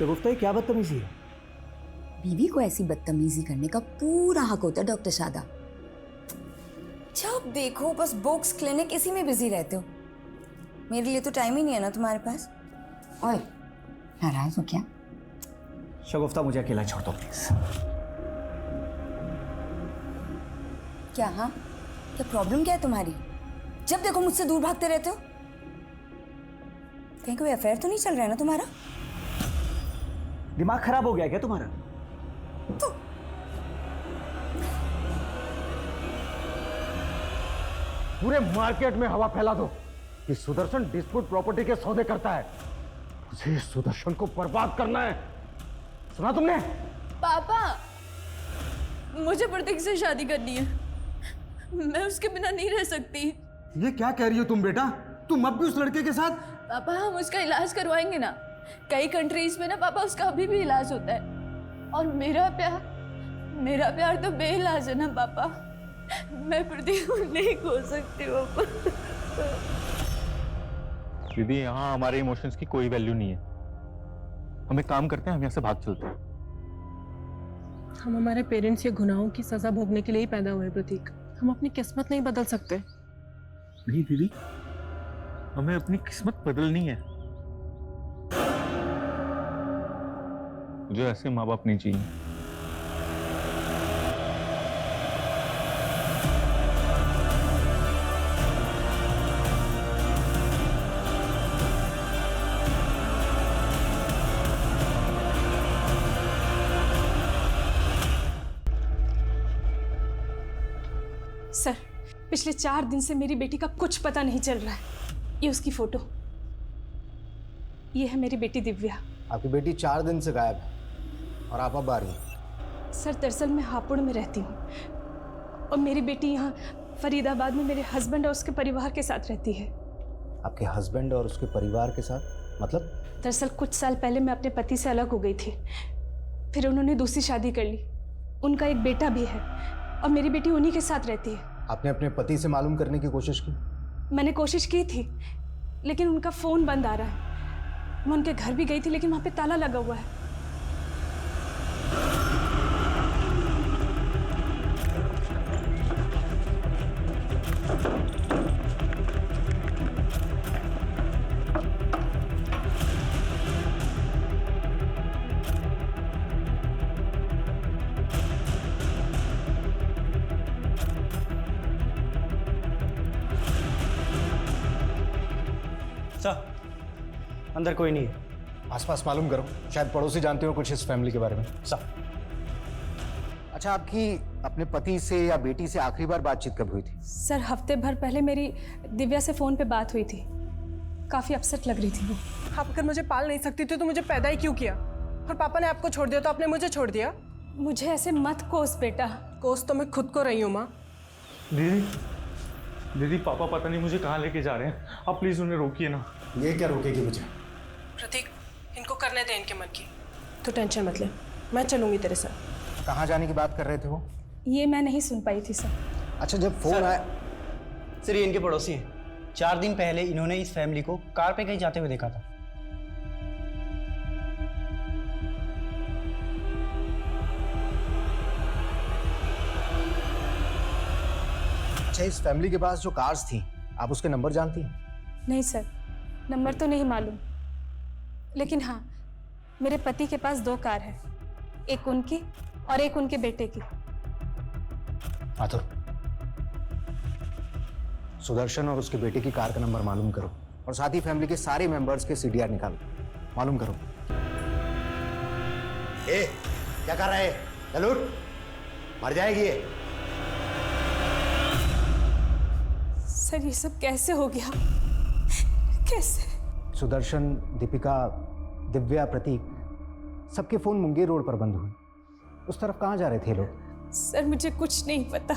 शगुफ्ता ये क्या बदतमीजी है? बीवी को ऐसी बदतमीजी करने का पूरा हक होता है डॉक्टर शादा। जब देखो बस बुक्स क्लिनिक इसी में बिजी रहते हो। मेरे लिए तो टाइम ही नहीं है ना तुम्हारे पास। ओए नाराज हो क्या? शगुफ्ता मुझे अकेला छोड़ दो प्लीज। क्या? हाँ, क्या प्रॉब्लम क्या है तुम्हारी? जब देखो मुझसे दूर भागते रहते हो। कहीं कोई अफेयर तो नहीं चल रहा है ना तुम्हारा? दिमाग खराब हो गया क्या तुम्हारा? तो पूरे मार्केट में हवा फैला दो कि सुदर्शन डिस्प्यूट प्रॉपर्टी के सौदे करता है। मुझे सुदर्शन को बर्बाद करना है, सुना तुमने? पापा, मुझे प्रतीक से शादी करनी है। मैं उसके बिना नहीं रह सकती। ये क्या कह रही हो तुम बेटा? तुम अब भी उस लड़के के साथ? पापा, हम उसका इलाज करवाएंगे ना। कई कंट्रीज में ना पापा उसका अभी भी इलाज होता है। और मेरा प्यार तो बेइलाज है ना पापा। मैं प्रतीक को नहीं खो सकती पापा। दीदी, यहाँ हमारे इमोशंस की कोई वैल्यू नहीं है। हम एक काम करते हैं, हम यहाँ से भाग चलते हैं। हम हमारे पेरेंट्स के गुनाहों की सजा भोगने के लिए ही पैदा हुए प्रतीक। हम अपनी किस्मत नहीं बदल सकते। नहीं दीदी, हमें अपनी किस्मत बदलनी है। मुझे ऐसे माँ बाप नहीं चाहिए। सर, पिछले 4 दिन से मेरी बेटी का कुछ पता नहीं चल रहा है। ये उसकी फोटो, ये है मेरी बेटी दिव्या। आपकी बेटी 4 दिन से गायब है और आप अब आ रही हैं। सर, दरअसल मैं हापुड़ में रहती हूँ और मेरी बेटी यहाँ फरीदाबाद में मेरे हस्बैंड और उसके परिवार के साथ रहती है। आपके हस्बैंड और उसके परिवार के साथ मतलब? दरअसल कुछ साल पहले मैं अपने पति से अलग हो गई थी, फिर उन्होंने दूसरी शादी कर ली। उनका एक बेटा भी है और मेरी बेटी उन्हीं के साथ रहती है। आपने अपने पति से मालूम करने की कोशिश की? मैंने कोशिश की थी, लेकिन उनका फ़ोन बंद आ रहा है। मैं उनके घर भी गई थी, लेकिन वहाँ पे ताला लगा हुआ है। सर, अंदर कोई नहीं है। आसपास मालूम करो, शायद पड़ोसी जानते हो कुछ इस फैमिली के बारे में। सर, अच्छा, आपकी अपने पति से या बेटी से आखिरी बार बातचीत कब हुई थी? सर, हफ्ते भर पहले मेरी दिव्या से फ़ोन पे बात हुई थी। काफ़ी अपसेट लग रही थी वो। आप अगर मुझे पाल नहीं सकती थी तो मुझे पैदा ही क्यों किया? और पापा ने आपको छोड़ दिया तो आपने मुझे छोड़ दिया? मुझे ऐसे मत कोस बेटा। कोस तो मैं खुद को रही हूँ माँ। दीदी, पापा पता नहीं मुझे कहाँ लेके जा रहे हैं। आप प्लीज उन्हें रोकिए ना। ये क्या रोकेगी मुझे? प्रतीक, इनको करने दे इनके मन की। तो टेंशन मत ले, मैं चलूंगी तेरे साथ। कहाँ जाने की बात कर रहे थे वो? ये मैं नहीं सुन पाई थी सर। अच्छा, जब फोन आया। सर ये इनके पड़ोसी हैं। 4 दिन पहले इन्होंने इस फैमिली को कार पे कहीं जाते हुए देखा था। अच्छा, इस फैमिली के पास जो कार्स थी, आप उसके नंबर जानती हैं? नहीं सर, नंबर तो नहीं मालूम, लेकिन हाँ, मेरे पति के पास 2 कार है, एक उनकी और एक उनके बेटे की। आतुर, सुदर्शन और उसके बेटे की कार का नंबर मालूम करो और साथ ही फैमिली के सारे मेंबर्स के सीडीआर निकालो, मालूम करो। ए, क्या कर रहे हैं? चलो, मर जाएगी ये। सर, ये सब कैसे हो गया? कैसे? सुदर्शन, दीपिका, दिव्या, प्रतीक, सबके फोन मुंगेर रोड पर बंद हुए। उस तरफ कहाँ जा रहे थे लोग? सर, मुझे कुछ नहीं पता।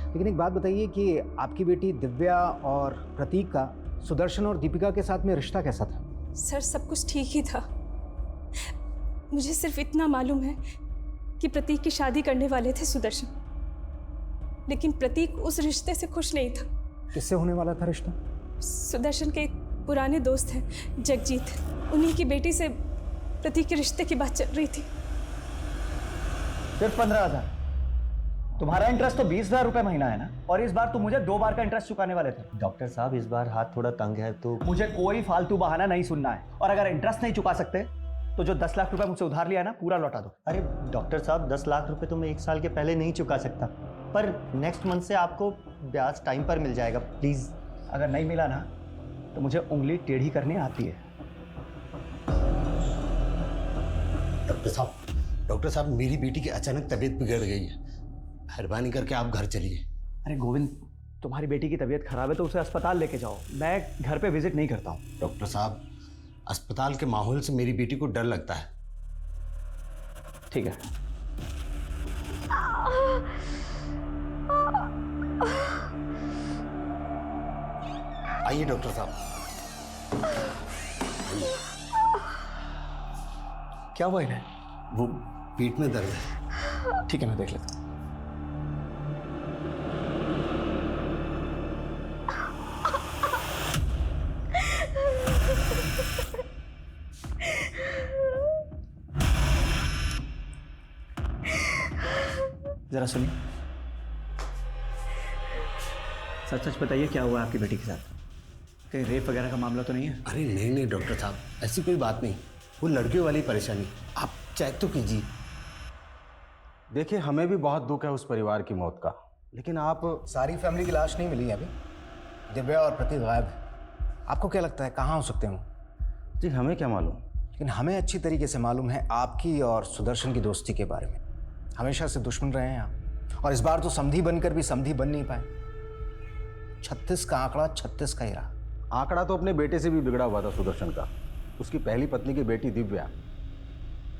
लेकिन एक बात बताइए कि आपकी बेटी दिव्या और प्रतीक का सुदर्शन और दीपिका के साथ में रिश्ता कैसा था? सर, सब कुछ ठीक ही था। मुझे सिर्फ इतना मालूम है कि प्रतीक की शादी करने वाले थे सुदर्शन, लेकिन प्रतीक उस रिश्ते से खुश नहीं था। किससे होने वाला था रिश्ता? सुदर्शन के एक पुराने दोस्त हैं जगजीत, उन्हीं की बेटी से प्रतीक के रिश्ते की बात चल रही थी। सिर्फ 15,000? तुम्हारा इंटरेस्ट तो 20,000 रुपए महीना है ना, और इस बार तुम मुझे 2 बार का इंटरेस्ट चुकाने वाले थे। डॉक्टर साहब इस बार हाथ थोड़ा तंग है तो मुझे कोई फालतू बहाना नहीं सुनना है, और अगर इंटरेस्ट नहीं चुका सकते तो जो 10 लाख रुपए मुझसे उधार लिया है ना, पूरा लौटा दो। अरे डॉक्टर साहब 10 लाख रुपए तो मैं 1 साल के पहले नहीं चुका सकता, पर नेक्स्ट मंथ से आपको ब्याज टाइम पर मिल जाएगा, प्लीज़। अगर नहीं मिला ना तो मुझे उंगली टेढ़ी करनी आती है। डॉक्टर साहब मेरी बेटी की अचानक तबीयत बिगड़ गई है, मेहरबानी करके आप घर चलिए। अरे गोविंद, तुम्हारी बेटी की तबीयत खराब है तो उसे अस्पताल लेके जाओ, मैं घर पे विजिट नहीं करता हूँ। डॉक्टर साहब अस्पताल के माहौल से मेरी बेटी को डर लगता है। ठीक है। आइए डॉक्टर साहब। क्या हुआ इन्हें? वो पेट में दर्द है। ठीक है, मैं देख लेता हूँ। जरा सुनिए, सच सच बताइए क्या हुआ आपकी बेटी के साथ? कहीं रेप वगैरह का मामला तो नहीं है? अरे नहीं डॉक्टर साहब, ऐसी कोई बात नहीं, वो लड़कियों वाली परेशानी। आप चेक तो कीजिए। देखिए हमें भी बहुत दुख है उस परिवार की मौत का, लेकिन आप सारी फैमिली की लाश नहीं मिली है अभी। दिव्या और प्रतीक गायब है। आपको क्या लगता है कहाँ हो सकते हो? जी हमें क्या मालूम, लेकिन हमें अच्छी तरीके से मालूम है आपकी और सुदर्शन की दोस्ती के बारे में। हमेशा से दुश्मन रहे हैं आप, और इस बार तो समधी बनकर भी समधी बन नहीं पाए। 36 का आंकड़ा 36 का ही रहा। आंकड़ा तो अपने बेटे से भी बिगड़ा हुआ था सुदर्शन का। उसकी पहली पत्नी की बेटी दिव्या,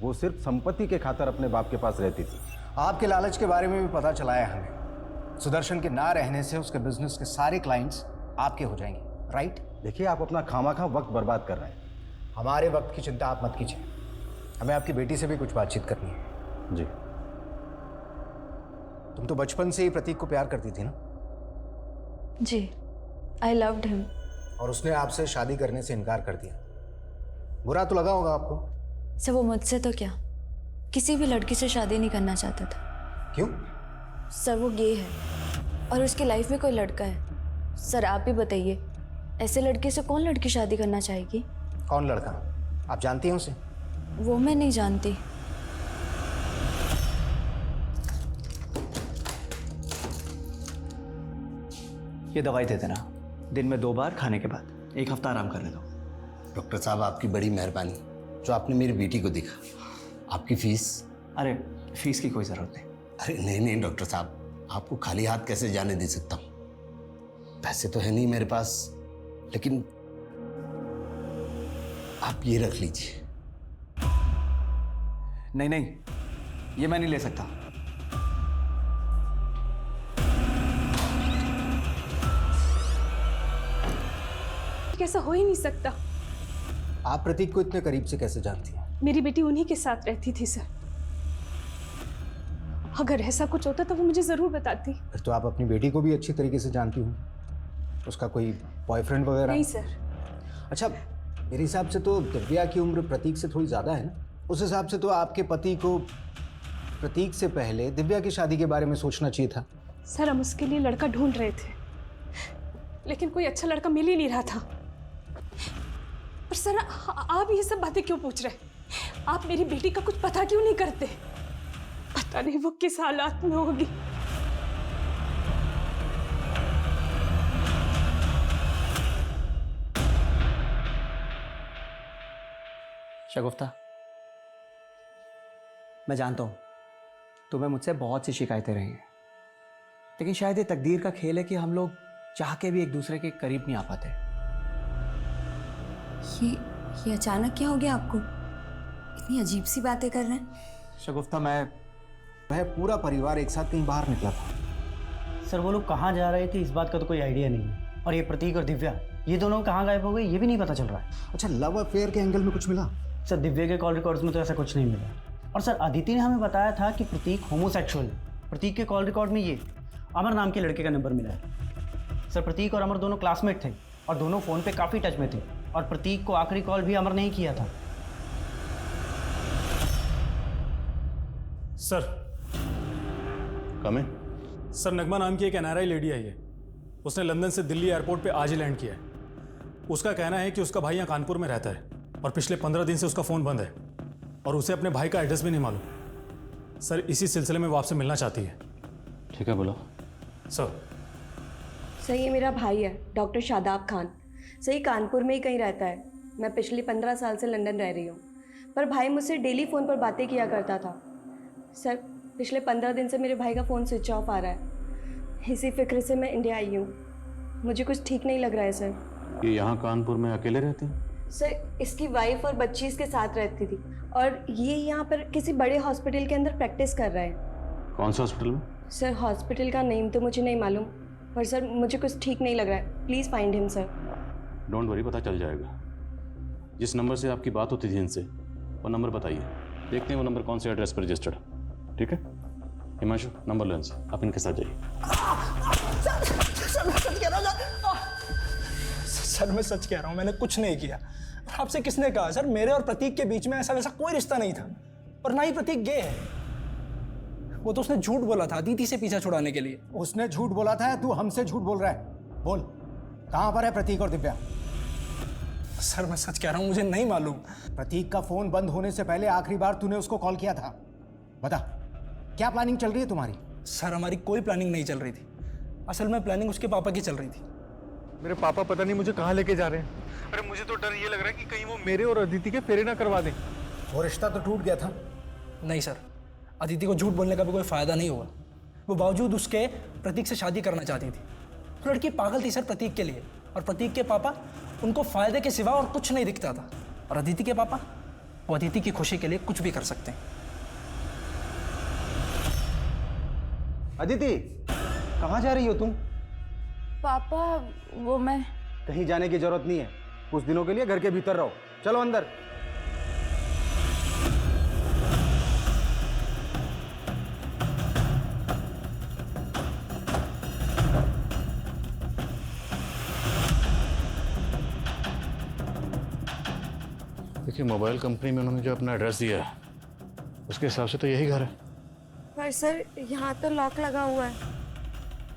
वो सिर्फ संपत्ति के खातिर अपने बाप के पास रहती थी। आपके लालच के बारे में भी पता चला है हमें। सुदर्शन के ना रहने से उसके बिजनेस के सारे क्लाइंट्स आपके हो जाएंगे, राइट? देखिए आप अपना खामाखा वक्त बर्बाद कर रहे हैं। हमारे वक्त की चिंता आप मत कीजिए, हमें आपकी बेटी से भी कुछ बातचीत करनी है। जी। तुम तो बचपन से ही प्रतीक को प्यार करती थी ना? जी, आई लव्ड हिम। और उसने आपसे शादी करने से इनकार कर दिया। बुरा तो लगा होगा आपको? सर वो मुझसे तो क्या, किसी भी लड़की से शादी नहीं करना चाहता था। क्यों? सर वो गे है और उसकी लाइफ में कोई लड़का है। सर आप ही बताइए, ऐसे लड़के से कौन लड़की शादी करना चाहेगी? कौन लड़का? आप जानती हैं उसे? वो मैं नहीं जानती। ये दवाई दे देना, दिन में 2 बार खाने के बाद, 1 हफ्ता आराम करने दो। डॉक्टर साहब आपकी बड़ी मेहरबानी जो आपने मेरी बेटी को देखा। आपकी फीस? अरे फीस की कोई ज़रूरत नहीं। अरे नहीं डॉक्टर साहब, आपको खाली हाथ कैसे जाने दे सकता हूँ। पैसे तो है नहीं मेरे पास, लेकिन आप ये रख लीजिए। नहीं, ये मैं नहीं ले सकता। ऐसा हो ही नहीं सकता। आप प्रतीक को इतने करीब से कैसे जानती हैं? मेरी बेटी उन्हीं के साथ रहती थी सर। अगर ऐसा कुछ होता तो वो मुझे जरूर बताती। फिर तो आप अपनी बेटी को भी अच्छी तरीके से जानती हो। उसका कोई बॉयफ्रेंड वगैरह? नहीं सर। अच्छा, मेरे हिसाब से तो दिव्या की उम्र प्रतीक से थोड़ी ज़्यादा है ना? उस हिसाब से तो आपके पति को प्रतीक से पहले दिव्या की शादी के बारे में सोचना चाहिए था। सर हम उसके लिए लड़का ढूंढ रहे थे, लेकिन कोई अच्छा लड़का मिल ही नहीं रहा था। पर सर आप ये सब बातें क्यों पूछ रहे? आप मेरी बेटी का कुछ पता क्यों नहीं करते? पता नहीं वो किस हालात में होगी। शगुफ्ता, मैं जानता हूँ तुम्हें मुझसे बहुत सी शिकायतें रही हैं, लेकिन शायद ये तकदीर का खेल है कि हम लोग चाह के भी एक दूसरे के करीब नहीं आ पाते। ये अचानक क्या हो गया आपको? इतनी अजीब सी बातें कर रहे हैं। शगुफ्ता, वह पूरा परिवार एक साथ कहीं बाहर निकला था। सर वो लोग कहाँ जा रहे थे इस बात का तो कोई आइडिया नहीं है, और ये प्रतीक और दिव्या, ये दोनों कहाँ गायब हो गए ये भी नहीं पता चल रहा है। अच्छा, लव अफेयर के एंगल में कुछ मिला? सर दिव्या के कॉल रिकॉर्ड्स में तो ऐसा कुछ नहीं मिला, और सर अदिति ने हमें बताया था कि प्रतीक होमोसेक्सुअल है। प्रतीक के कॉल रिकॉर्ड में ये अमर नाम के लड़के का नंबर मिला है। सर प्रतीक और अमर दोनों क्लासमेट थे और दोनों फ़ोन पे काफ़ी टच में थे, और प्रतीक को आखिरी कॉल भी अमर ने ही किया था। सर। कम इन। सर, नगमा नाम की एक NRI लेडी आई है। उसने लंदन से दिल्ली एयरपोर्ट पे आज ही लैंड किया है। उसका कहना है कि उसका भाई यहाँ कानपुर में रहता है और पिछले 15 दिन से उसका फ़ोन बंद है और उसे अपने भाई का एड्रेस भी नहीं मालूम। सर, इसी सिलसिले में वो आपसे मिलना चाहती है। ठीक है, बोलो। सर। सर, ये मेरा भाई है, डॉक्टर शादाब खान। सही कानपुर में ही कहीं रहता है। मैं पिछले 15 साल से लंदन रह रही हूँ, पर भाई मुझसे डेली फ़ोन पर बातें किया करता था। सर, पिछले 15 दिन से मेरे भाई का फ़ोन स्विच ऑफ आ रहा है। इसी फिक्र से मैं इंडिया आई हूँ। मुझे कुछ ठीक नहीं लग रहा है सर। ये यहाँ कानपुर में अकेले रहते हैं? सर, इसकी वाइफ और बच्ची इसके साथ रहती थी और ये यहाँ पर किसी बड़े हॉस्पिटल के अंदर प्रैक्टिस कर रहा है। कौन से हॉस्पिटल में? सर, हॉस्पिटल का नेम तो मुझे नहीं मालूम, पर सर मुझे कुछ ठीक नहीं लग रहा है। Please find him sir. Don't worry, पता चल जाएगा। जिस नंबर से आपकी बात होती थी इनसे, वो नंबर बताइए। देखते हैं वो नंबर कौन से एड्रेस पर रजिस्टर्ड। ठीक है हिमांशु, नंबर लो इनसे, आप इनके साथ जाइए। सर, मैं सच कह रहा हूँ, मैंने कुछ नहीं किया। और आपसे किसने कहा सर? मेरे और प्रतीक के बीच में ऐसा वैसा कोई रिश्ता नहीं था, और ना ही प्रतीक गे है। वो तो उसने झूठ बोला था अदिति से पीछा छुड़ाने के लिए। उसने झूठ बोला था या तू हमसे झूठ बोल रहा है? बोल, कहां पर है प्रतीक और दिव्या? सर, मैं सच कह रहा हूँ, मुझे नहीं मालूम। प्रतीक का फोन बंद होने से पहले आखिरी बार तूने उसको कॉल किया था। बता, क्या प्लानिंग चल रही है तुम्हारी? सर, हमारी कोई प्लानिंग नहीं चल रही थी। असल में प्लानिंग उसके पापा की चल रही थी। मेरे पापा पता नहीं मुझे कहाँ लेके जा रहे हैं। अरे मुझे तो डर ये लग रहा है कि कहीं वो मेरे और अदिति के फेरे ना करवा दें। वो रिश्ता तो टूट गया था। नहीं सर, अदिति को झूठ बोलने का भी कोई फायदा नहीं हुआ। वो बावजूद उसके प्रतीक से शादी करना चाहती थी। तो लड़की पागल थी सर प्रतीक के लिए, और प्रतीक के पापा, उनको फायदे के सिवा और कुछ नहीं दिखता था। और अदिति के पापा, वो अदिति की खुशी के लिए कुछ भी कर सकते हैं। अदिति, कहाँ जा रही हो तुम? पापा, वो मैं कहीं जाने की जरूरत नहीं है। कुछ दिनों के लिए घर के भीतर रहो। चलो अंदर। देखिए, मोबाइल कंपनी में उन्होंने जो अपना एड्रेस दिया है, उसके हिसाब से तो यही घर है। पर सर, यहाँ तो लॉक लगा हुआ है।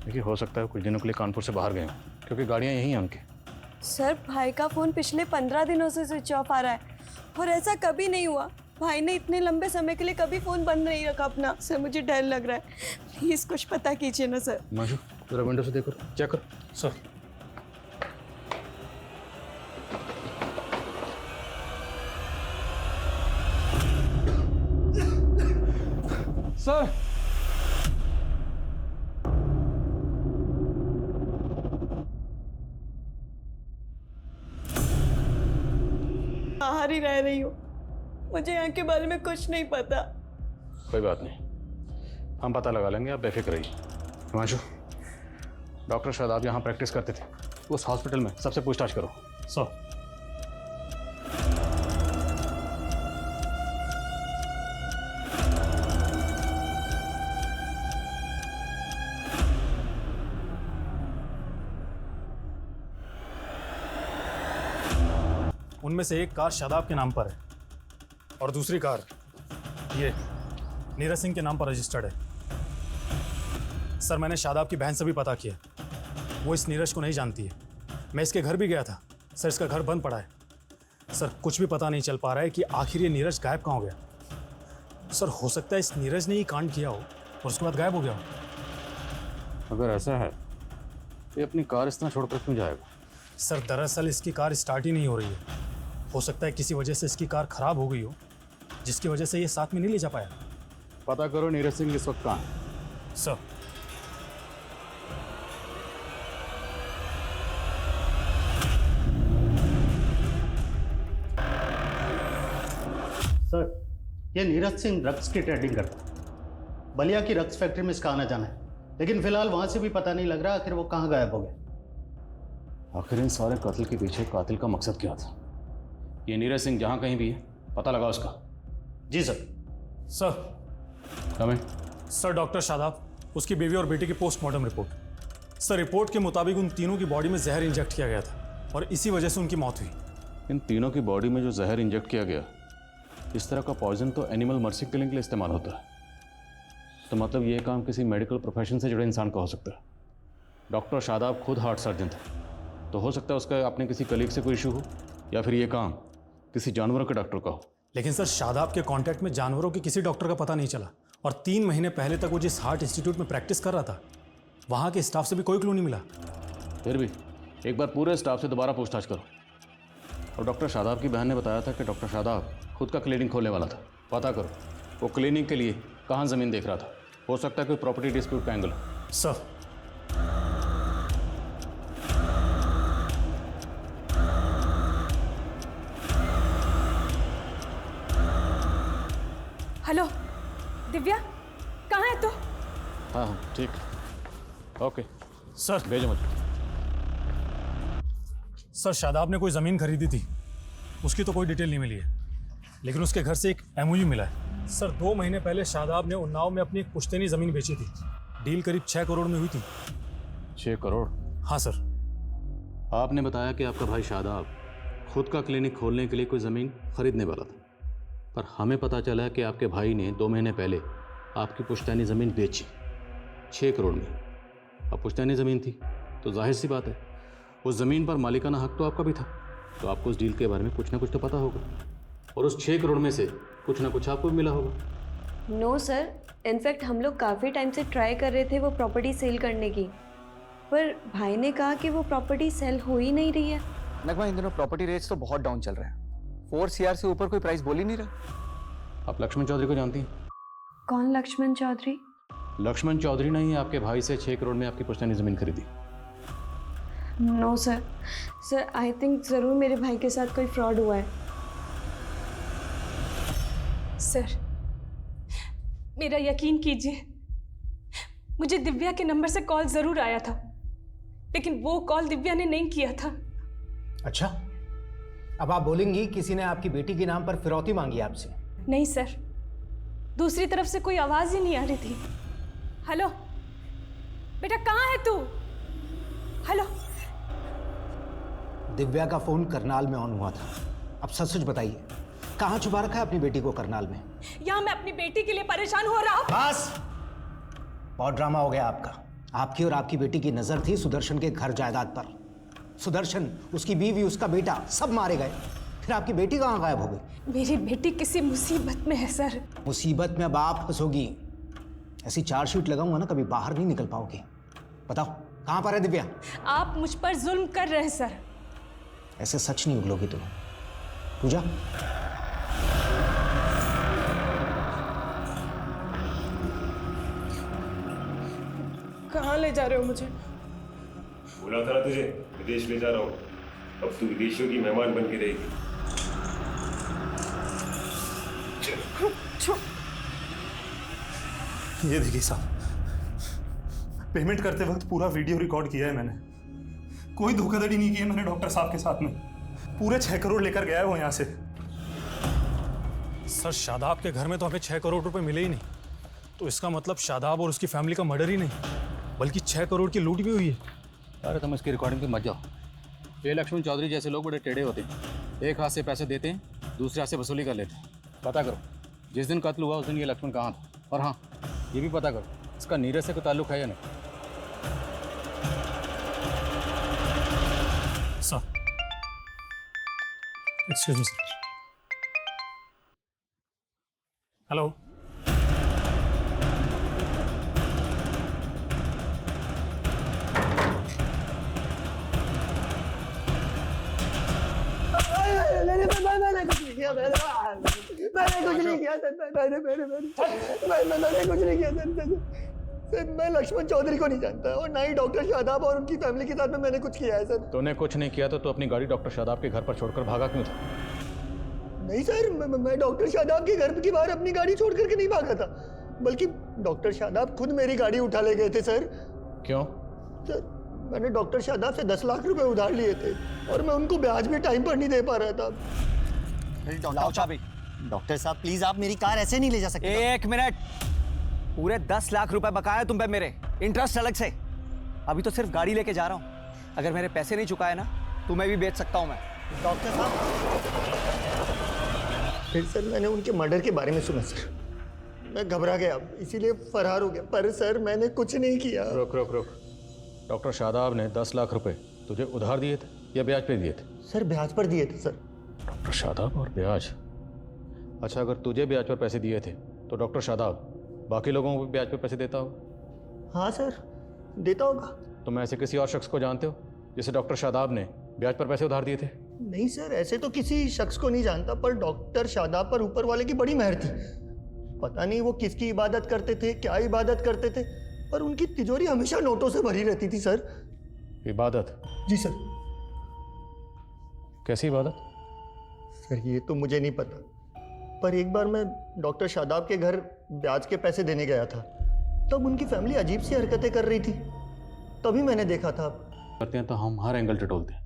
देखिए, हो सकता है कुछ दिनों के लिए कानपुर से बाहर गए हों, क्योंकि गाड़ियाँ यहीं हैं उनकी। सर, भाई का फ़ोन पिछले 15 दिनों से स्विच ऑफ आ रहा है, और ऐसा कभी नहीं हुआ। भाई ने इतने लंबे समय के लिए कभी फ़ोन बंद नहीं रखा अपना। सर, मुझे डर लग रहा है। प्लीज़ कुछ पता कीजिए ना सर। हिमांशु, जरा विंडो से देखो, चेक करो। सर। सर, बाहर ही रह रही हूँ। मुझे यहाँ के बारे में कुछ नहीं पता। कोई बात नहीं, हम पता लगा लेंगे, आप बेफिक्र रहिए। हिमांशु, डॉक्टर शादाब यहाँ प्रैक्टिस करते थे, उस हॉस्पिटल में सबसे पूछताछ करो। सर। उनमें से एक कार शादाब के नाम पर है और दूसरी कार ये नीरज सिंह के नाम पर रजिस्टर्ड है। सर, मैंने शादाब की बहन से भी पता किया, वो इस नीरज को नहीं जानती है। मैं इसके घर भी गया था सर, इसका घर बंद पड़ा है। सर, कुछ भी पता नहीं चल पा रहा है कि आखिर ये नीरज गायब कहाँ हो गया। सर, हो सकता है इस नीरज ने ही कांड किया हो और उसके बाद गायब हो गया हो। अगर ऐसा है तो ये अपनी कार इस तरह छोड़कर क्यों जाएगा? सर, दरअसल इसकी कार स्टार्ट ही नहीं हो रही है। हो सकता है किसी वजह से इसकी कार खराब हो गई हो, जिसकी वजह से ये साथ में नहीं ले जा पाया। पता करो नीरज सिंह इस वक्त कहाँ है। सर। सर, ये नीरज सिंह ड्रग्स की ट्रेडिंग करता है। बलिया की ड्रग्स फैक्ट्री में इसका आना जाना है, लेकिन फिलहाल वहां से भी पता नहीं लग रहा आखिर वो कहाँ गायब हो गया। आखिर इन सारे कत्ल के पीछे कातिल का मकसद क्या था? ये नीरज सिंह जहां कहीं भी है, पता लगा उसका। जी सर। सर। कम इन। सर, डॉक्टर शादाब, उसकी बीवी और बेटी की पोस्टमार्टम रिपोर्ट। सर, रिपोर्ट के मुताबिक उन तीनों की बॉडी में जहर इंजेक्ट किया गया था और इसी वजह से उनकी मौत हुई। इन तीनों की बॉडी में जो जहर इंजेक्ट किया गया, इस तरह का पॉइजन तो एनिमल मर्सी किलिंग के लिए इस्तेमाल होता है। तो मतलब ये काम किसी मेडिकल प्रोफेशन से जुड़े इंसान का हो सकता है। डॉक्टर शादाब खुद हार्ट सर्जन था, तो हो सकता है उसका अपने किसी कलीग से कोई इशू हो, या फिर ये काम किसी जानवरों के डॉक्टर का हो। लेकिन सर शादाब के कांटेक्ट में जानवरों के किसी डॉक्टर का पता नहीं चला, और 3 महीने पहले तक वो जिस हार्ट इंस्टीट्यूट में प्रैक्टिस कर रहा था वहाँ के स्टाफ से भी कोई क्लू नहीं मिला। फिर भी एक बार पूरे स्टाफ से दोबारा पूछताछ करो। और डॉक्टर शादाब की बहन ने बताया था कि डॉक्टर शादाब खुद का क्लिनिक खोलने वाला था। पता करो वो क्लिनिक के लिए कहाँ ज़मीन देख रहा था। हो सकता है कोई प्रॉपर्टी डिस्प्यूट का एंगल हो। सर हेलो दिव्या, कहाँ है तू? हाँ हाँ ठीक, ओके सर भेजो मुझे। सर शादाब ने कोई ज़मीन खरीदी थी, उसकी तो कोई डिटेल नहीं मिली है, लेकिन उसके घर से एक MOU मिला है। सर 2 महीने पहले शादाब ने उन्नाव में अपनी एक पुश्तैनी ज़मीन बेची थी। डील करीब 6 करोड़ में हुई थी। 6 करोड़? हाँ सर। आपने बताया कि आपका भाई शादाब खुद का क्लिनिक खोलने के लिए कोई ज़मीन खरीदने वाला था, पर हमें पता चला कि आपके भाई ने 2 महीने पहले आपकी पुश्तैनी ज़मीन बेची 6 करोड़ में। अब पुश्तैनी ज़मीन थी तो जाहिर सी बात है उस ज़मीन पर मालिकाना हक तो आपका भी था, तो आपको उस डील के बारे में कुछ ना कुछ तो पता होगा, और उस 6 करोड़ में से कुछ ना कुछ आपको भी मिला होगा। नो सर, इनफैक्ट हम लोग काफ़ी टाइम से ट्राई कर रहे थे वो प्रॉपर्टी सेल करने की, पर भाई ने कहा कि वो प्रॉपर्टी सेल हो ही नहीं रही है। नगमा, इन दिनों प्रॉपर्टी रेट्स तो बहुत डाउन चल रहे हैं। 4 CR से ऊपर कोई प्राइस बोल ही नहीं रहा। आप लक्ष्मण चौधरी को जानती हैं? कौन लक्ष्मण चौधरी? लक्ष्मण चौधरी ने ही आपके भाई से 6 करोड़ में आपकी पुश्तैनी ज़मीन खरीदी। No sir, sir I think ज़रूर मेरे भाई के साथ कोई फ्रॉड हुआ है। सर मेरा यकीन कीजिए, मुझे दिव्या के नंबर से कॉल ज़रूर आया था, लेकिन वो कॉल दिव्या ने नहीं किया था। अच्छा, अब आप बोलेंगी किसी ने आपकी बेटी के नाम पर फिरौती मांगी आपसे? नहीं सर, दूसरी तरफ से कोई आवाज़ ही नहीं आ रही थी। हेलो बेटा, कहाँ है तू? हेलो। दिव्या का फोन करनाल में ऑन हुआ था। अब सच सच बताइए, कहाँ छुपा रखा है अपनी बेटी को करनाल में? यहाँ मैं अपनी बेटी के लिए परेशान हो रहा हूँ। बस, बहुत ड्रामा हो गया आपका। आपकी और आपकी बेटी की नजर थी सुदर्शन के घर जायदाद पर। सुदर्शन, उसकी बीवी, उसका बेटा सब मारे गए, फिर आपकी बेटी कहाँ गायब हो गई? मेरी बेटी किसी मुसीबत में है सर। मुसीबत में अब आप फंसोगी। ऐसी चार्जशीट लगाऊंगा ना, कभी बाहर नहीं निकल पाओगे। बताओ कहाँ पर है दिव्या? आप मुझ पर जुल्म कर रहे हैं सर। ऐसे सच नहीं उगलोगी तुम। पूजा, कहाँ ले जा रहे हो मुझे? बोला था ना तुझे, विदेश ले जा रहा हूँ। अब तू विदेशियों की मेहमान बन के रहेगी। ये देखिए साहब, पेमेंट करते वक्त पूरा वीडियो रिकॉर्ड किया है मैंने। कोई धोखाधड़ी नहीं की है मैंने डॉक्टर साहब के साथ में। पूरे 6 करोड़ लेकर गया है वो यहाँ से। सर शादाब के घर में तो हमें 6 करोड़ रुपए मिले ही नहीं, तो इसका मतलब शादाब और उसकी फैमिली का मर्डर ही नहीं, बल्कि 6 करोड़ की लूट भी हुई है। अरे तुम इसकी रिकॉर्डिंग पे मत जाओ। ये लक्ष्मण चौधरी जैसे लोग बड़े टेढ़े होते हैं। एक हाथ से पैसे देते हैं, दूसरे हाथ से वसूली कर लेते हैं। पता करो जिस दिन कत्ल हुआ उस दिन ये लक्ष्मण कहाँ था, और हाँ ये भी पता करो इसका नीरज से कोई ताल्लुक है या नहीं। Sir excuse me sir. Hello, मैंने कुछ नहीं किया, मैंने कुछ नहीं किया सर। मैंने कुछ नहीं किया सर। मैं लक्ष्मण चौधरी को नहीं जानता, और ना ही डॉक्टर शादाब और उनकी फैमिली के साथ में मैंने कुछ किया है सर। तूने कुछ नहीं किया तो तू अपनी गाड़ी डॉक्टर शादाब के घर पर छोड़कर भागा क्यों था? नहीं सर, मैं डॉक्टर शादाब के घर के बाहर अपनी गाड़ी छोड़ करके नहीं भागा था, बल्कि डॉक्टर शादाब खुद मेरी गाड़ी उठा ले गए थे सर। क्यों? सर मैंने डॉक्टर शादाब से 10 लाख रुपए उधार लिए थे, और मैं उनको ब्याज भी टाइम पर नहीं दे पा रहा था। डॉक्टर साहब प्लीज, आप मेरी कार ऐसे नहीं ले जा सकते। 1 मिनट, पूरे 10 लाख रुपए बकाया तुम पे मेरे, इंटरेस्ट अलग से। अभी तो सिर्फ गाड़ी लेके जा रहा हूँ, अगर मेरे पैसे नहीं चुकाए ना तुम्हें भी बेच सकता हूँ मैं। डॉक्टर साहब, फिर सर मैंने उनके मर्डर के बारे में सुना सर। मैं घबरा गया इसीलिए फरार हो गया। पर सर मैंने कुछ नहीं किया। रुक रुक रुक। डॉक्टर शादाब ने 10 लाख रुपए तुझे उधार दिए थे या ब्याज पे दिए थे? सर ब्याज पर दिए थे सर। डॉक्टर शादाब और ब्याज। अच्छा, अगर तुझे ब्याज पर पैसे दिए थे तो डॉक्टर शादाब बाकी लोगों को भी ब्याज पर पैसे देता होगा? हाँ सर देता होगा। तुम ऐसे किसी और शख्स को जानते हो जिसे डॉक्टर शादाब ने ब्याज पर पैसे उधार दिए थे? नहीं सर ऐसे तो किसी शख्स को नहीं जानता, पर डॉक्टर शादाब पर ऊपर वाले की बड़ी मेहर थी। पता नहीं वो किसकी इबादत करते थे, क्या इबादत करते थे, पर उनकी तिजोरी हमेशा नोटों से भरी रहती थी सर। इबादत? जी सर। कैसी इबादत? सर ये तो मुझे नहीं पता, पर एक बार मैं डॉक्टर शादाब के घर ब्याज के पैसे देने गया था, तब उनकी फैमिली अजीब सी हरकतें कर रही थी, तभी मैंने देखा था। करते हैं तो हम हर एंगल टटोलते हैं।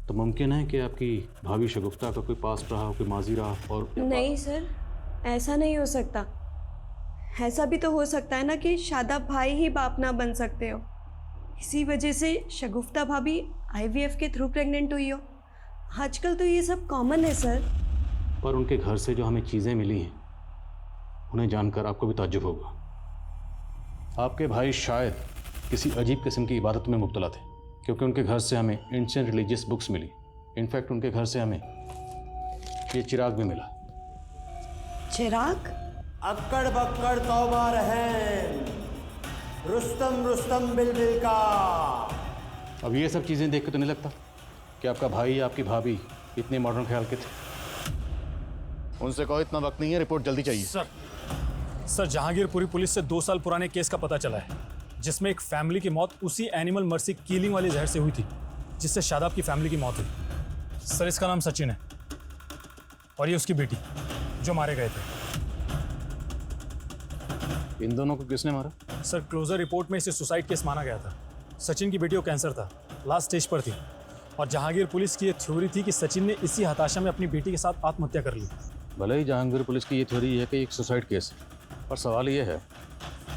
तो मुमकिन है कि आपकी भाभी शगुफ्ता का कोई पास्ट रहा, कोई माजी रहा और... नहीं सर, ऐसा नहीं हो सकता। ऐसा भी तो हो सकता है ना कि शादाब भाई ही बाप ना बन सकते हो, इसी वजह से शगुफ्ता भाभी IVF के थ्रू प्रेग्नेंट हुई हो। आजकल तो ये सब कॉमन है सर। पर उनके घर से जो हमें चीज़ें मिली हैं उन्हें जानकर आपको भी ताज्जुब होगा। आपके भाई शायद किसी अजीब किस्म की इबादत में मुब्तला थे, क्योंकि उनके घर से हमें एंशिएंट रिलीजियस बुक्स मिली। इनफैक्ट उनके घर से हमें ये चिराग भी मिला। चिराग? अक्कड़ बक्कड़ तौबा रहम, रुस्तम रुस्तम बिलबिल का। अब ये सब चीज़ें देख के तो नहीं लगता कि आपका भाई या आपकी भाभी इतने मॉडर्न ख्याल के थे। उनसे कहो इतना वक्त नहीं है, रिपोर्ट जल्दी चाहिए। सर जहांगीरपुरी पुलिस से 2 साल पुराने केस का पता चला है, जिसमें एक फैमिली की मौत उसी एनिमल मर्सी किलिंग वाले जहर से हुई थी जिससे शादाब की फैमिली की मौत हुई। सर इसका नाम सचिन है और ये उसकी बेटी जो मारे गए थे। इन दोनों को किसने मारा? सर क्लोजर रिपोर्ट में इसे सुसाइड केस माना गया था। सचिन की बेटी को कैंसर था, लास्ट स्टेज पर थी, और जहांगीर पुलिस की ये थ्योरी थी कि सचिन ने इसी हताशा में अपनी बेटी के साथ आत्महत्या कर ली। भले ही जहांगीर पुलिस की ये थ्योरी है कि एक सुसाइड केस है, पर सवाल ये है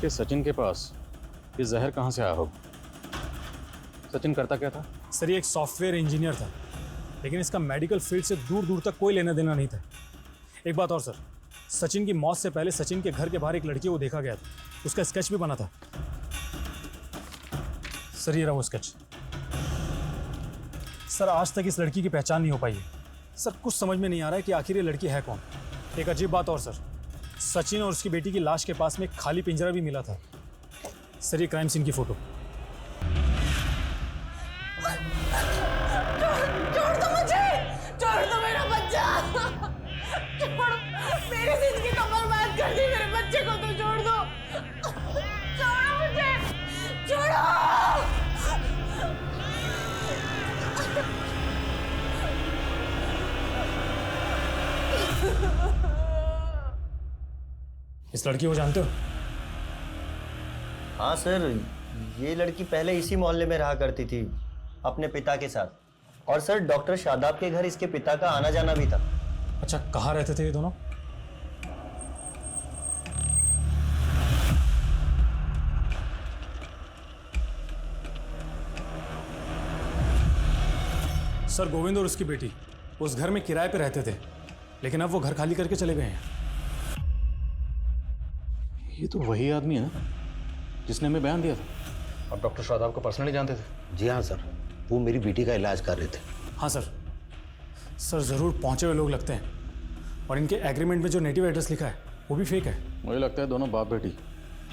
कि सचिन के पास ये जहर कहाँ से आया होगा। सचिन करता क्या था? सर ये एक सॉफ्टवेयर इंजीनियर था, लेकिन इसका मेडिकल फील्ड से दूर दूर तक कोई लेना देना नहीं था। एक बात और सर, सचिन की मौत से पहले सचिन के घर के बाहर एक लड़की को देखा गया था, उसका स्केच भी बना था। सर ये रहा वो स्केच। सर आज तक इस लड़की की पहचान नहीं हो पाई है। सर कुछ समझ में नहीं आ रहा है कि आखिर ये लड़की है कौन। एक अजीब बात और सर, सचिन और उसकी बेटी की लाश के पास में एक खाली पिंजरा भी मिला था। सर ये क्राइम सीन की फोटो। छोड़ दो मुझे, छोड़ दो मेरा बच्चा, छोड़, मेरी जिंदगी तो बर्बाद कर दी, मेरे बच्चे को तो छोड़ दो, छोड़ो मुझे, छोड़ो। इस लड़की को जानते हो? हाँ सर, ये लड़की पहले इसी मोहल्ले में रहा करती थी अपने पिता के साथ, और सर डॉक्टर शादाब के घर इसके पिता का आना जाना भी था। अच्छा कहाँ रहते थे ये दोनों? सर गोविंद और उसकी बेटी उस घर में किराए पे रहते थे, लेकिन अब वो घर खाली करके चले गए हैं। ये तो वही आदमी है ना जिसने हमें बयान दिया था। आप डॉक्टर शादाब को पर्सनली जानते थे? जी हाँ सर, वो मेरी बेटी का इलाज कर रहे थे। हाँ सर, सर ज़रूर पहुंचे हुए लोग लगते हैं, और इनके एग्रीमेंट में जो नेटिव एड्रेस लिखा है वो भी फेक है। मुझे लगता है दोनों बाप बेटी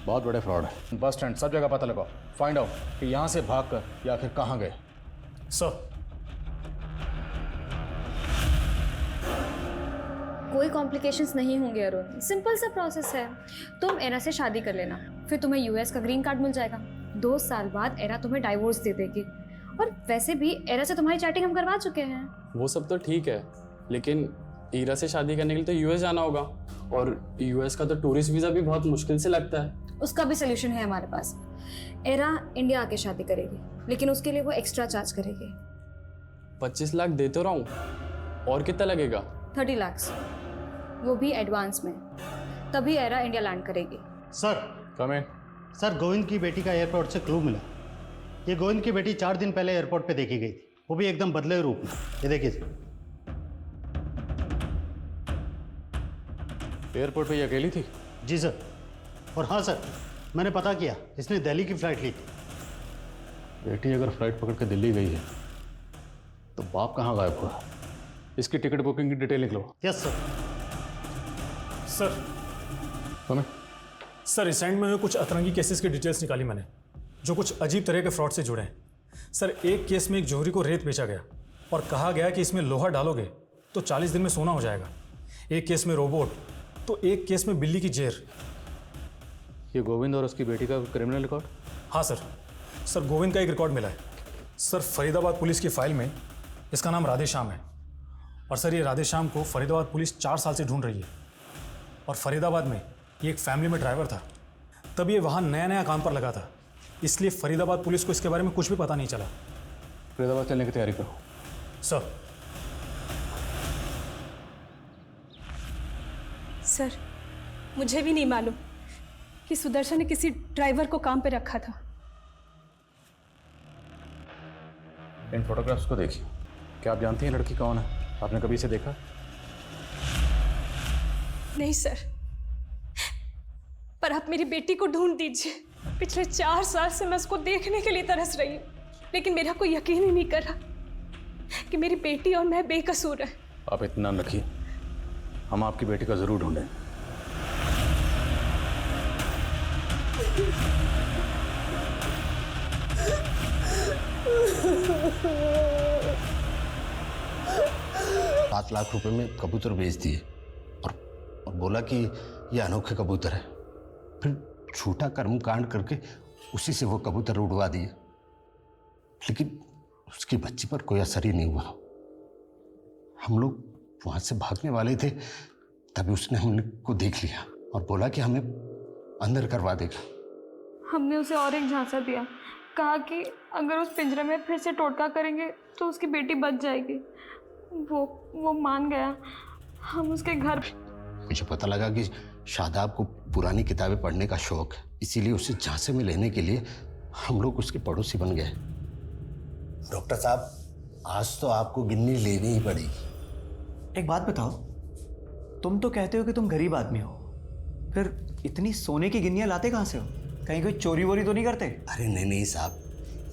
बहुत बड़े फ्रॉड है। बस स्टैंड सब जगह पता लगाओ, फाइंड आउट कि यहाँ से भाग कर या आखिर कहाँ गए। सर कोई कॉम्प्लिकेशंस नहीं होंगे अरुण, सिंपल सा प्रोसेस है। तुम एरा से शादी कर लेना, फिर तुम्हें US का ग्रीन कार्ड मिल जाएगा। 2 साल बाद एरा तुम्हें डाइवोर्स दे देगी, और वैसे भी एरा से तुम्हारी चैटिंग हम करवा चुके हैं। वो सब तो ठीक है, लेकिन ईरा से शादी करने के लिए तो US जाना होगा, और US का तो टूरिस्ट वीज़ा भी बहुत मुश्किल से लगता है। उसका भी सोल्यूशन है हमारे पास। एरा इंडिया आके शादी करेगी, लेकिन उसके लिए वो एक्स्ट्रा चार्ज करेगी। 25 लाख दे तो रहा हूँ, और कितना लगेगा? 30 लाख, वो भी एडवांस में, तभी एरा इंडिया लैंड करेगी। सर कम इन। सर गोविंद की बेटी का एयरपोर्ट से क्लू मिला। ये गोविंद की बेटी 4 दिन पहले एयरपोर्ट पे देखी गई थी, वो भी एकदम बदले रूप में। ये देखिए। एयरपोर्ट पे ये अकेली थी? जी सर। और हाँ सर, मैंने पता किया, इसने दिल्ली की फ्लाइट ली थी। बेटी अगर फ्लाइट पकड़ के दिल्ली गई है तो बाप कहाँ गायब हुआ? इसकी टिकट बुकिंग की डिटेल निकलो। Yes sir. सर हमें सर रिसेंट में हुए कुछ अतरंगी केसेस की डिटेल्स निकाली मैंने, जो कुछ अजीब तरह के फ्रॉड से जुड़े हैं। सर एक केस में एक जोहरी को रेत बेचा गया और कहा गया कि इसमें लोहा डालोगे तो 40 दिन में सोना हो जाएगा। एक केस में रोबोट, तो एक केस में बिल्ली की जेर। ये गोविंद और उसकी बेटी का क्रिमिनल रिकॉर्ड? हाँ सर। सर गोविंद का एक रिकॉर्ड मिला है। सर फरीदाबाद पुलिस की फाइल में इसका नाम राधे श्याम है। और सर ये राधे श्याम को फरीदाबाद पुलिस 4 साल से ढूंढ रही है। और फरीदाबाद में ये एक फैमिली में ड्राइवर था, तब ये वहाँ नया नया काम पर लगा था, इसलिए फरीदाबाद पुलिस को इसके बारे में कुछ भी पता नहीं चला। फरीदाबाद चलने की तैयारी करो। सर। सर मुझे भी नहीं मालूम कि सुदर्शन ने किसी ड्राइवर को काम पे रखा था। इन फोटोग्राफ्स को देखिए। क्या आप जानती हैं लड़की कौन है? आपने कभी इसे देखा? नहीं सर, पर आप मेरी बेटी को ढूंढ दीजिए। पिछले 4 साल से मैं उसको देखने के लिए तरस रही हूँ, लेकिन मेरा कोई यकीन ही नहीं कर रहा कि मेरी बेटी और मैं बेकसूर है। आप इत्मीनान रखिए, हम आपकी बेटी का जरूर ढूंढें। ₹7 लाख में कबूतर बेच दिए और बोला कि ये अनोखे कबूतर है। फिर झूठा कर्मकांड करके उसी से वो कबूतर उड़वा दिए, लेकिन उसकी बच्ची पर कोई असर ही नहीं हुआ। हम लोग वहां से भागने वाले थे, तभी उसने हमने को देख लिया और बोला कि हमें अंदर करवा देगा। हमने उसे और एक झांसा दिया, कहा कि अगर उस पिंजरे में फिर से टोटका करेंगे तो उसकी बेटी बच जाएगी। वो मान गया। हम उसके घर। मुझे पता लगा कि शादाब को पुरानी किताबें पढ़ने का शौक है, इसीलिए उसे झांसे में लेने के लिए हम लोग उसके पड़ोसी बन गए। डॉक्टर साहब, आज तो आपको गिन्नी लेनी ही पड़ेगी। एक बात बताओ, तुम तो कहते हो कि तुम गरीब आदमी हो, फिर इतनी सोने की गिन्नियां लाते कहाँ से हो? कहीं कोई चोरी वोरी तो नहीं करते? अरे नहीं साहब,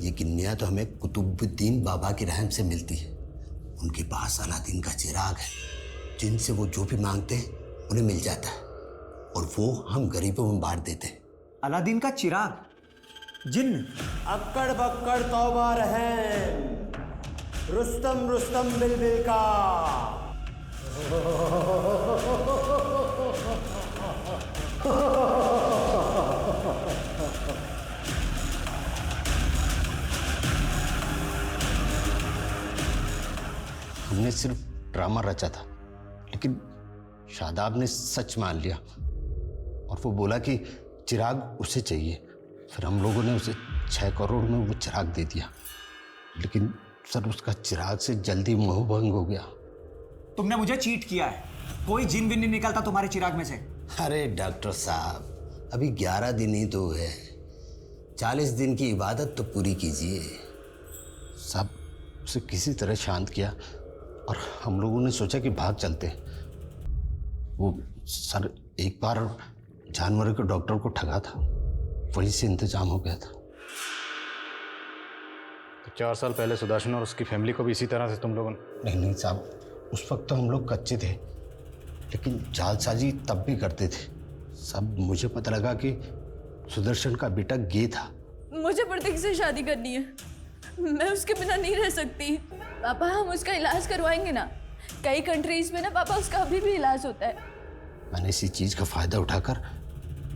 ये गिन्नियां तो हमें कुतुबुद्दीन बाबा की रहम से मिलती है। उनके पास अलादीन का चिराग है, जिनसे वो जो भी मांगते हैं उन्हें मिल जाता है, और वो हम गरीबों में बांट देते हैं। अलादीन का चिराग? जिन्न? अक्कड़ बक्कड़ तौबा रहम, रुस्तम रुस्तम बिलबिल का। हमने सिर्फ ड्रामा रचा था, लेकिन शादाब ने सच मान लिया और वो बोला कि चिराग उसे चाहिए। फिर हम लोगों ने उसे 6 करोड़ में वो चिराग दे दिया, लेकिन सर उसका चिराग से जल्दी मोह भंग हो गया। तुमने मुझे चीट किया है। कोई जिन विन नहीं निकलता तुम्हारे चिराग में से। अरे डॉक्टर साहब, अभी 11 दिन ही तो है, 40 दिन की इबादत तो पूरी कीजिए। सब उसे किसी तरह शांत किया और हम लोगों ने सोचा कि भाग चलते। वो सर एक बार जानवरों के डॉक्टर को ठगा था, वहीं से इंतजाम हो गया था। तो 4 साल पहले सुदर्शन और उसकी फैमिली को भी इसी तरह से तुम लोगों ने? नहीं साहब, उस वक्त तो हम लोग कच्चे थे, लेकिन जालसाजी तब भी करते थे। सब मुझे पता लगा कि सुदर्शन का बेटा गे था। मुझे प्रतीक से शादी करनी है, मैं उसके बिना नहीं रह सकती। पापा हम उसका इलाज करवाएंगे ना, कई कंट्रीज में ना पापा उसका अभी भी इलाज होता है। मैंने इसी चीज का फायदा उठाकर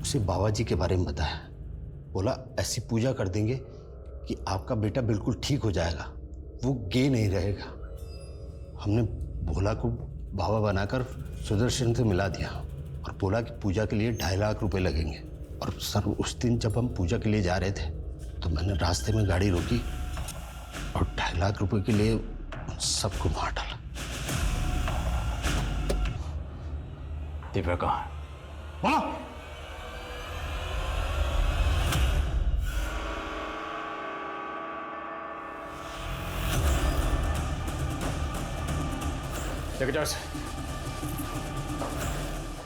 उसे बाबा जी के बारे में बताया। बोला ऐसी पूजा कर देंगे कि आपका बेटा बिल्कुल ठीक हो जाएगा, वो गे नहीं रहेगा। हमने भोला को बाबा बनाकर सुदर्शन से मिला दिया और बोला कि पूजा के लिए 2.5 लाख रुपए लगेंगे। और सर उस दिन जब हम पूजा के लिए जा रहे थे तो मैंने रास्ते में गाड़ी रोकी और 2.5 लाख रुपए के लिए सबको मार डाला। दिव्या कहाँ है? बोलो। लेके जाओ।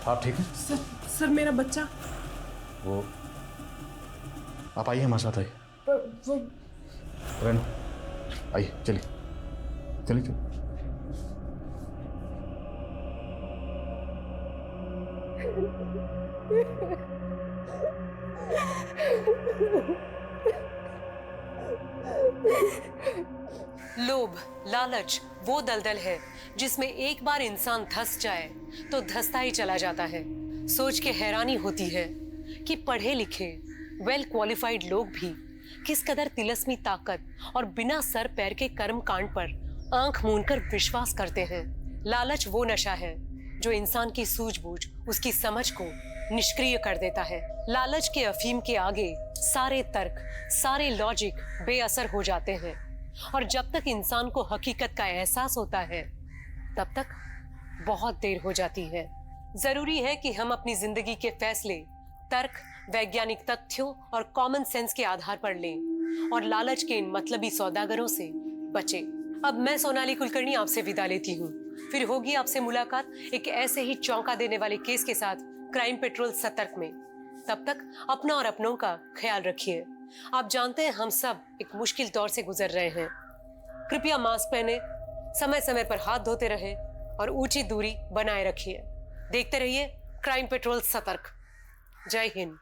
आप ठीक हैं? सर मेरा बच्चा। वो आप आइए हमारे साथ, आइए। पर वो रेनो आइए, चलिए चलिए चलिए। लोभ, लालच वो दलदल है जिसमें एक बार इंसान धंस जाए तो धंसता ही चला जाता है। सोच के हैरानी होती है कि पढ़े लिखे वेल क्वालिफाइड लोग भी किस कदर तिलस्मी ताकत और बिना सर पैर के कर्म कांड पर आंख मूंदकर विश्वास करते हैं। लालच वो नशा है जो इंसान की सूझबूझ, उसकी समझ को निष्क्रिय कर देता है। लालच के अफीम के आगे सारे तर्क, सारे लॉजिक बेअसर हो जाते हैं और जब तक इंसान को हकीकत का एहसास होता है तब तक बहुत देर हो जाती है। जरूरी है कि हम अपनी जिंदगी के फैसले तर्क, वैज्ञानिक तथ्यों और कॉमन सेंस के आधार पर लें और लालच के इन मतलबी सौदागरों से बचें। अब मैं सोनाली कुलकर्णी आपसे विदा लेती हूँ। फिर होगी आपसे मुलाकात एक ऐसे ही चौंका देने वाले केस के साथ क्राइम पेट्रोल सतर्क में। तब तक अपना और अपनों का ख्याल रखिए। आप जानते हैं हम सब एक मुश्किल दौर से गुजर रहे हैं। कृपया मास्क पहने, समय समय पर हाथ धोते रहें और ऊंची दूरी बनाए रखिए। देखते रहिए क्राइम पेट्रोल सतर्क। जय हिंद।